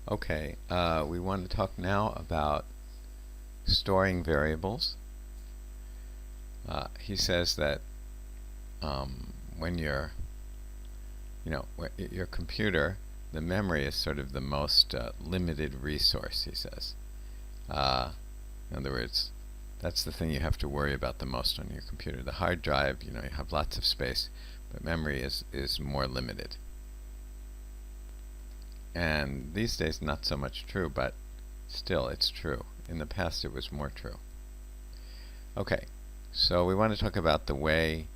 Okay, we want to talk now about storing variables. He says that when your computer, the memory is sort of the most limited resource, he says. In other words, that's the thing you have to worry about the most on your computer. The hard drive, you have lots of space, but memory is more limited. And these days not so much true, but still it's true. In the past it was more true. Okay, so we want to talk about the way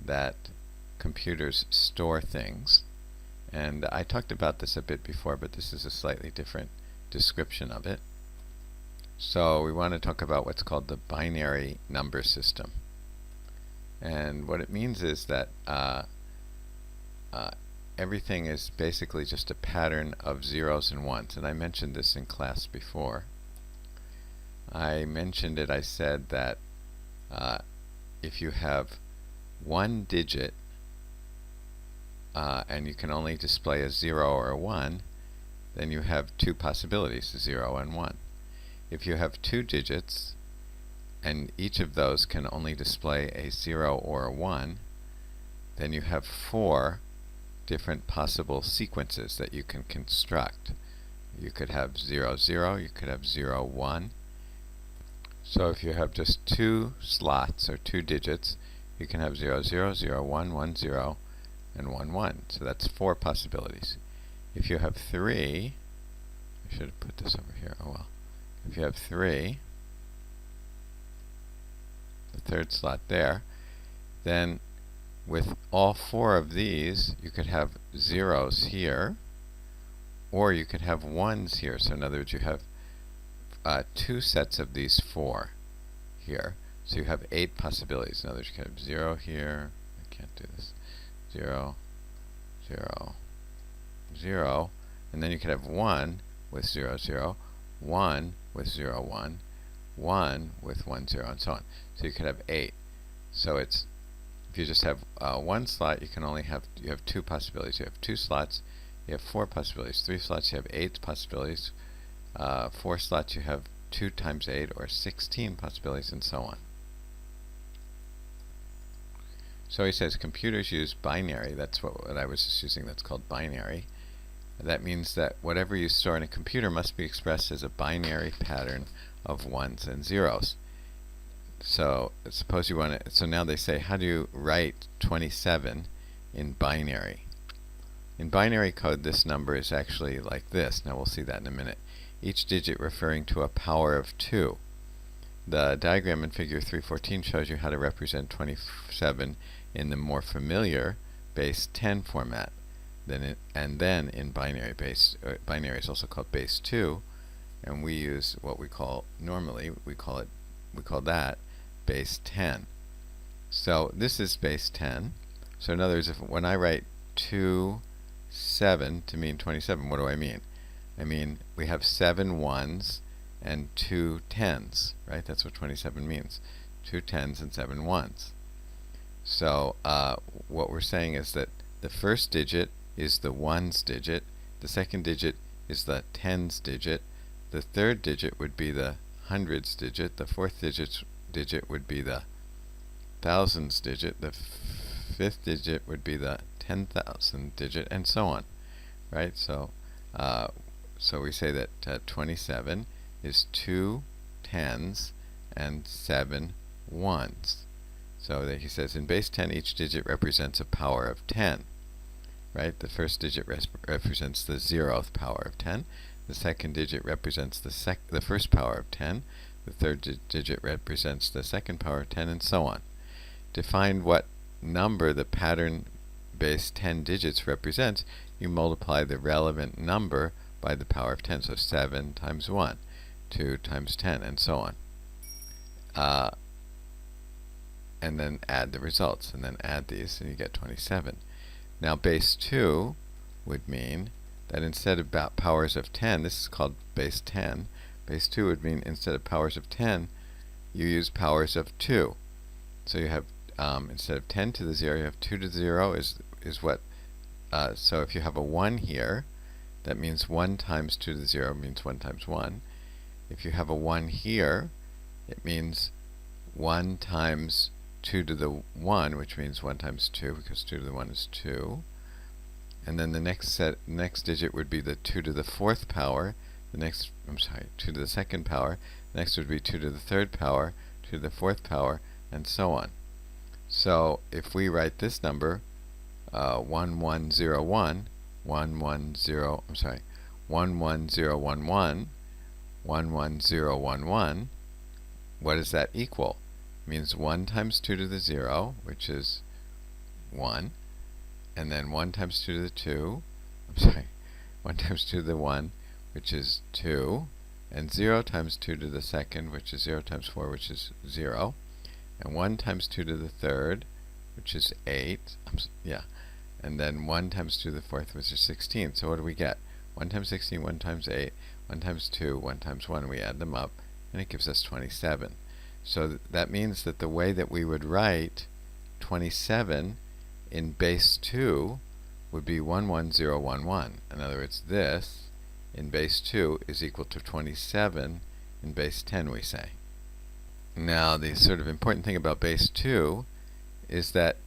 that computers store things. And I talked about this a bit before, but this is a slightly different description of it. So we want to talk about what's called the binary number system. And what it means is that everything is basically just a pattern of zeros and ones. And I mentioned this in class before. I mentioned it, I said that if you have one digit and you can only display a 0 or a 1, then you have two possibilities, 0 and 1. If you have two digits and each of those can only display a 0 or a 1, then you have four different possible sequences that you can construct. You could have 0, 0, you could have 0, 1. So if you have just two slots or two digits, you can have 0, 0, 0, 1, 1, 0, and 1, 1. So that's four possibilities. If you have three, I should have put this over here, oh well. If you have three, the third slot there, then with all four of these, you could have zeros here, or you could have ones here. So in other words, you have two sets of these four here. So you have 8 possibilities. In other words, you could have 0 here. I can't do this. 0, 0, 0. And then you could have 1 with 0, 0, 1 with 0, 1, 1 with 1, 0, and so on. So you could have 8. So it's, if you just have one slot, you have two possibilities. You have two slots, you have 4 possibilities. 3 slots, you have 8 possibilities. 4 slots, you have 2 times 8, or 16 possibilities, and so on. So he says computers use binary. That's what I was just using. That's called binary. That means that whatever you store in a computer must be expressed as a binary pattern of ones and zeros. So suppose you want to, so now they say, how do you write 27 in binary? In binary code, this number is actually like this. Now we'll see that in a minute. Each digit referring to a power of 2. The diagram in figure 314 shows you how to represent 27 in the more familiar base 10 format. And then in binary binary is also called base 2, and we use what we call normally we call that base 10. So this is base 10. So in other words, when I write 2, 7 to mean 27, what do I mean? I mean we have 7 ones and 2 tens, right? That's what 27 means. 2 tens and 7 ones. So what we're saying is that the first digit is the ones digit, the second digit is the tens digit, the third digit would be the hundreds digit, the fourth digit would be the thousands digit, the fifth digit would be the 10,000 digit, and so on, right? So so we say that 27 is 2 tens and 7 ones. So that he says in base 10 each digit represents a power of 10. Right? The first digit represents the 0th power of 10. The second digit represents the first power of 10. The third digit represents the second power of 10, and so on. To find what number the pattern base 10 digits represents, you multiply the relevant number by the power of 10. So 7 times 1, 2 times 10, and so on. And then add the results, and then add these, and you get 27. Now base 2 would mean that instead of powers of 10, this is called base 10, base 2 would mean instead of powers of 10, you use powers of 2. So you have, instead of 10 to the 0, you have 2 to the 0 is what, so if you have a 1 here, that means 1 times 2 to the 0 means 1 times 1. If you have a 1 here, it means 1 times 2 to the 1, which means 1 times 2, because 2 to the 1 is 2. And then the next digit would be the 2 to the 4th power. The next, 2 to the 2nd power. Next would be 2 to the 3rd power, 2 to the 4th power, and so on. So if we write this number, 1101, 11011, 11011, what does that equal? It means 1 times 2 to the 0, which is 1, and then 1 times 2 to the 2, 1 times 2 to the 1, which is 2, and 0 times 2 to the 2nd, which is 0 times 4, which is 0, and 1 times 2 to the 3rd, which is 8, and then 1 times 2 to the 4th, which is 16. So what do we get? 1 times 16, 1 times 8, 1 times 2, 1 times 1, we add them up, and it gives us 27. So that means that the way that we would write 27 in base 2 would be 11011. In other words, this in base 2 is equal to 27 in base 10, we say. Now, the sort of important thing about base 2 is that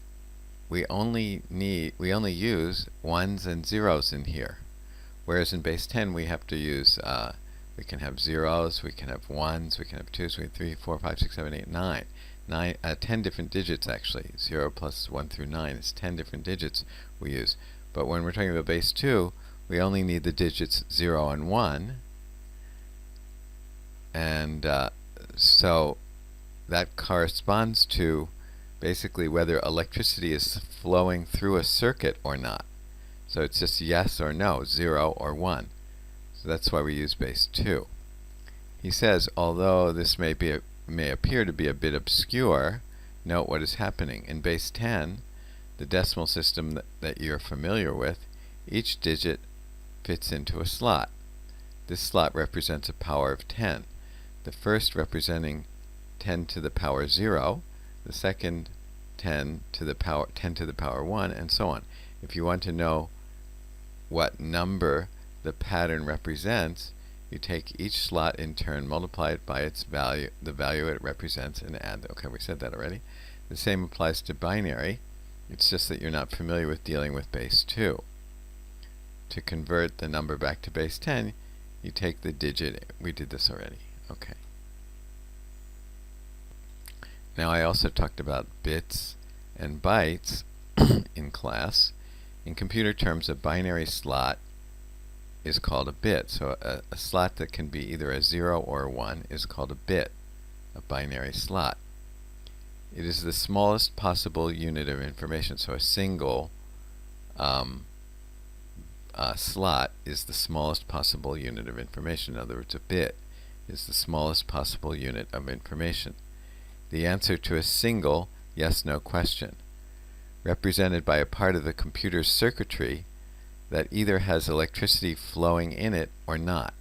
we only use 1s and 0s in here. Whereas in base 10 we have to use, we can have 0s, we can have 1s, we can have 2s, we have 3, 4, 5, 6, 7, 8, 9. 10 different digits actually. 0 plus 1 through 9 is 10 different digits we use. But when we're talking about base 2, we only need the digits 0 and 1. And so that corresponds to basically whether electricity is flowing through a circuit or not. So it's just yes or no, 0 or 1. So that's why we use base 2. He says, although this may appear to be a bit obscure, note what is happening. In base 10, the decimal system that you're familiar with, each digit fits into a slot. This slot represents a power of 10. The first representing 10 to the power 0, the second 10 to the power 1, and so on. If you want to know what number the pattern represents, you take each slot in turn, multiply it by its value, the value it represents, and add. Okay, we said that already. The same applies to binary. It's just that you're not familiar with dealing with base 2. To convert the number back to base 10, you take the digit. We did this already. Okay. Now I also talked about bits and bytes in class. In computer terms, a binary slot is called a bit. So a slot that can be either a 0 or a 1 is called a bit, a binary slot. It is the smallest possible unit of information. So a single slot is the smallest possible unit of information. In other words, a bit is the smallest possible unit of information. The answer to a single yes/no question, represented by a part of the computer's circuitry that either has electricity flowing in it or not.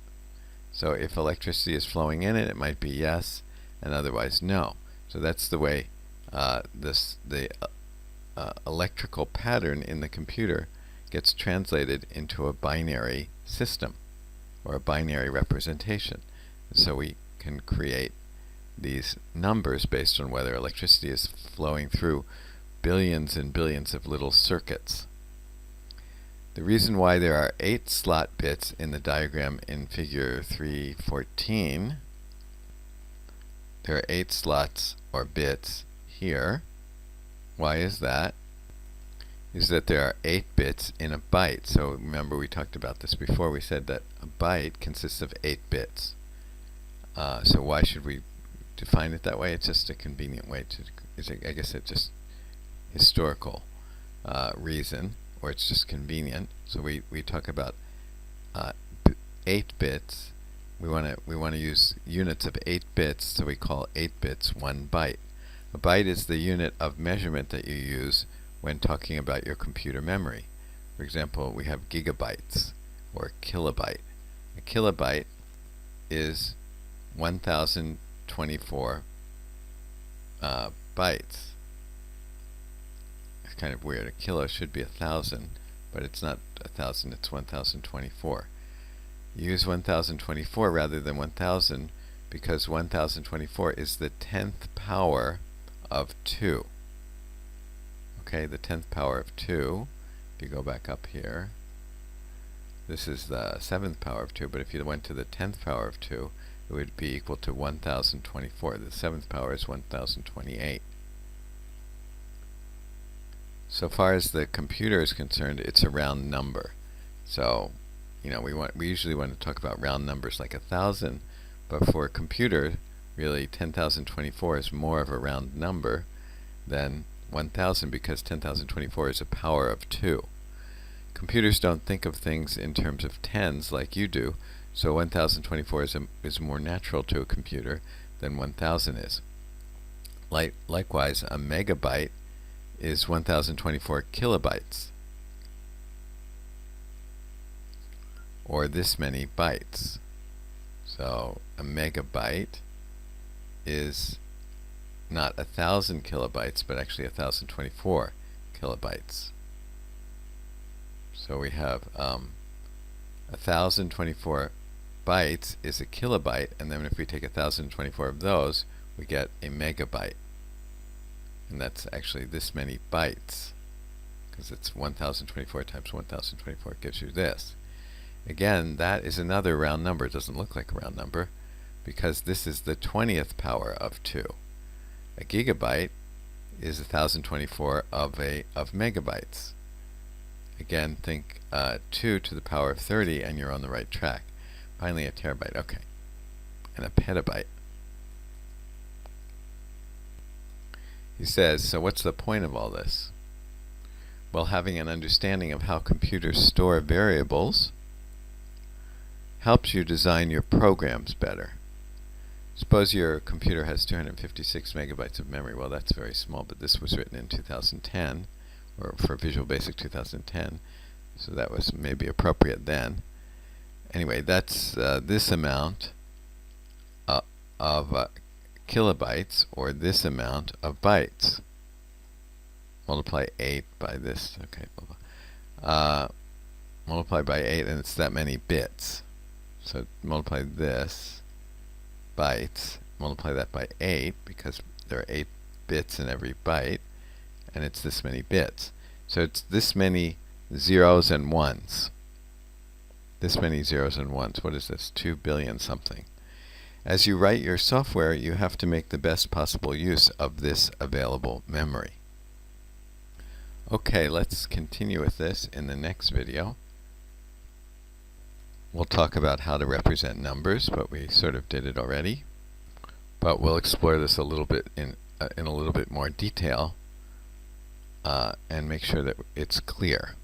So if electricity is flowing in it, it might be yes, and otherwise no. So that's the way the electrical pattern in the computer gets translated into a binary system, or a binary representation. So we can create these numbers based on whether electricity is flowing through billions and billions of little circuits. The reason why there are 8 slot bits in the diagram in figure 314, there are 8 slots or bits here. Why is that? Is that there are 8 bits in a byte. So remember, we talked about this before. We said that a byte consists of 8 bits. So why should we define it that way? It's just a convenient way to, I guess it's just historical reason, or it's just convenient. So we talk about 8 bits. We want to use units of 8 bits, so we call 8 bits 1 byte. A byte is the unit of measurement that you use when talking about your computer memory. For example, we have gigabytes or kilobyte. A kilobyte is 1024 bytes. It's kind of weird. A kilo should be 1,000, but it's not 1000, it's 1024. Use 1024 rather than 1000 because 1024 is the 10th power of 2. Okay, the 10th power of 2. If you go back up here, this is the 7th power of 2, but if you went to the 10th power of 2, it would be equal to 1024. The 7th power is 1028. So far as the computer is concerned, it's a round number. So, you know, we usually want to talk about round numbers like 1000, but for a computer, really 10,024 is more of a round number than 1000 because 10,024 is a power of 2. Computers don't think of things in terms of tens like you do, so 1024 is more natural to a computer than 1000 is. Likewise, a megabyte is 1024 kilobytes, or this many bytes. So a megabyte is not 1000 kilobytes, but actually 1024 kilobytes. So we have 1024 bytes is a kilobyte, and then if we take 1024 of those, we get a megabyte. And that's actually this many bytes, because it's 1024 times 1024 gives you this. Again, that is another round number. It doesn't look like a round number because this is the 20th power of 2. A gigabyte is 1024 of megabytes. Again, think 2 to the power of 30 and you're on the right track. Finally, a terabyte. Okay. And a petabyte. He says, so what's the point of all this? Well, having an understanding of how computers store variables helps you design your programs better. Suppose your computer has 256 megabytes of memory. Well, that's very small, but this was written in 2010, or for Visual Basic 2010, so that was maybe appropriate then. Anyway, that's this amount of kilobytes, or this amount of bytes. Multiply 8 by this. Okay, blah, blah. Multiply by 8, and it's that many bits. So multiply this bytes, multiply that by 8, because there are 8 bits in every byte, and it's this many bits. So it's this many zeros and ones. This many zeros and ones. What is this? 2 billion something. As you write your software, you have to make the best possible use of this available memory. Okay, let's continue with this in the next video. We'll talk about how to represent numbers, but we sort of did it already. But we'll explore this a little bit in a little bit more detail and make sure that it's clear.